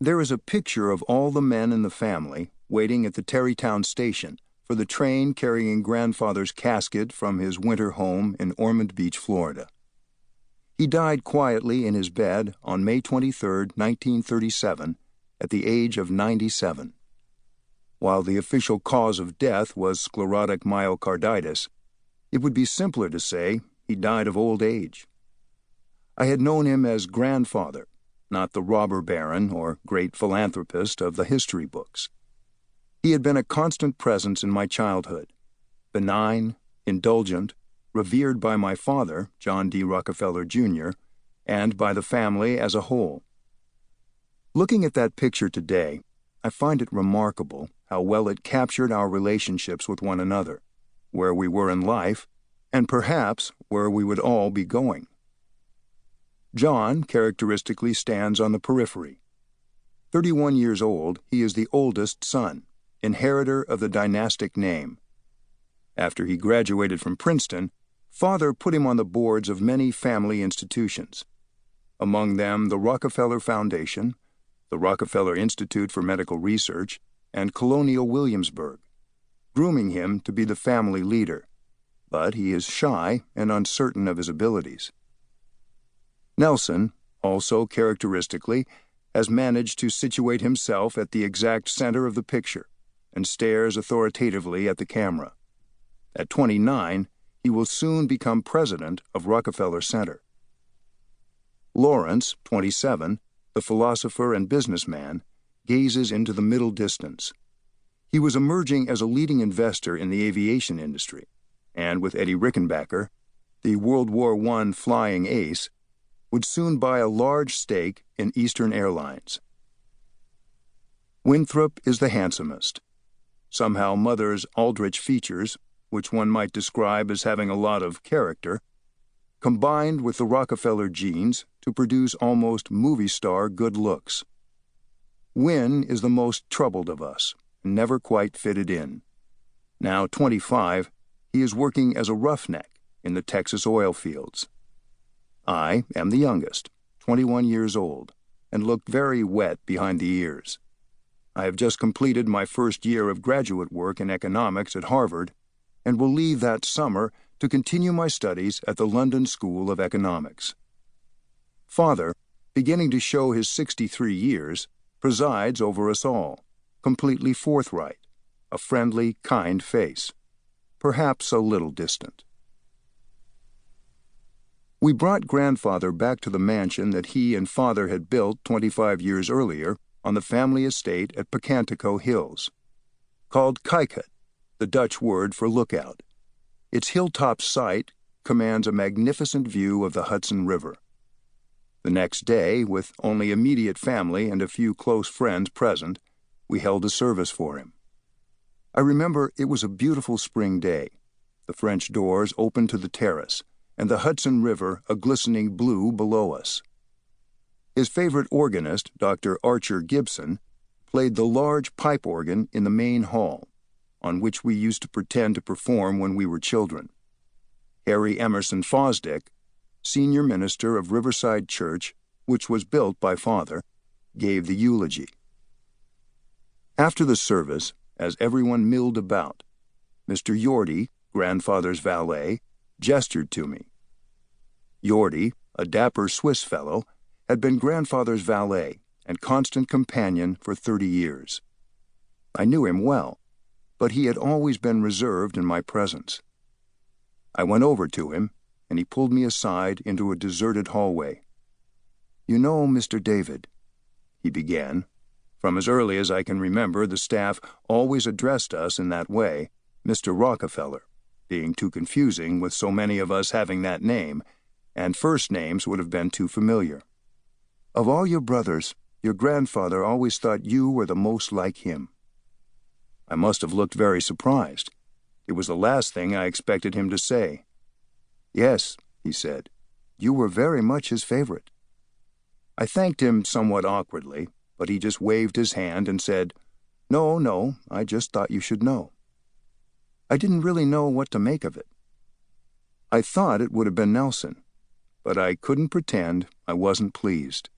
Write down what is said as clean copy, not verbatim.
There is a picture of all the men in the family waiting at the Terrytown station for the train carrying grandfather's casket from his winter home in Ormond Beach, Florida. He died quietly in his bed on May 23, 1937, at the age of 97. While the official cause of death was sclerotic myocarditis, it would be simpler to say he died of old age. I had known him as grandfather, not the robber baron or great philanthropist of the history books. He had been a constant presence in my childhood, benign, indulgent, revered by my father, John D. Rockefeller, Jr., and by the family as a whole. Looking at that picture today, I find it remarkable how well it captured our relationships with one another, where we were in life, and perhaps where we would all be going. John characteristically stands on the periphery. 31 years old, he is the oldest son, inheritor of the dynastic name. After he graduated from Princeton, father put him on the boards of many family institutions, among them the Rockefeller Foundation, the Rockefeller Institute for Medical Research, and Colonial Williamsburg, grooming him to be the family leader, but he is shy and uncertain of his abilities. Nelson, also characteristically, has managed to situate himself at the exact center of the picture and stares authoritatively at the camera. At 29, he will soon become president of Rockefeller Center. Lawrence, 27, the philosopher and businessman, gazes into the middle distance. He was emerging as a leading investor in the aviation industry, and with Eddie Rickenbacker, the World War I flying ace, would soon buy a large stake in Eastern Airlines. Winthrop is the handsomest. Somehow Mother's Aldrich features, which one might describe as having a lot of character, combined with the Rockefeller genes to produce almost movie star good looks. Win is the most troubled of us, never quite fitted in. Now 25, he is working as a roughneck in the Texas oil fields. I am the youngest, 21 years old, and look very wet behind the ears. I have just completed my first year of graduate work in economics at Harvard and will leave that summer to continue my studies at the London School of Economics. Father, beginning to show his 63 years, presides over us all, completely forthright, a friendly, kind face, perhaps a little distant. We brought grandfather back to the mansion that he and father had built 25 years earlier on the family estate at Pocantico Hills, called Kijkut, the Dutch word for lookout. Its hilltop site commands a magnificent view of the Hudson River. The next day, with only immediate family and a few close friends present, we held a service for him. I remember it was a beautiful spring day. The French doors opened to the terrace, and the Hudson River a glistening blue below us. His favorite organist, Dr. Archer Gibson, played the large pipe organ in the main hall, on which we used to pretend to perform when we were children. Harry Emerson Fosdick, senior minister of Riverside Church, which was built by father, gave the eulogy. After the service, as everyone milled about, Mr. Yorty, grandfather's valet, gestured to me. Yorty, a dapper Swiss fellow, had been grandfather's valet and constant companion for 30 years. I knew him well, but he had always been reserved in my presence. I went over to him, and he pulled me aside into a deserted hallway. "You know, Mr. David," he began. From as early as I can remember, the staff always addressed us in that way, Mr. Rockefeller, being too confusing with so many of us having that name, and first names would have been too familiar. "Of all your brothers, your grandfather always thought you were the most like him." I must have looked very surprised. It was the last thing I expected him to say. "Yes," he said, "you were very much his favorite." I thanked him somewhat awkwardly, but he just waved his hand and said, No, I just thought you should know." I didn't really know what to make of it. I thought it would have been Nelson, but I couldn't pretend I wasn't pleased.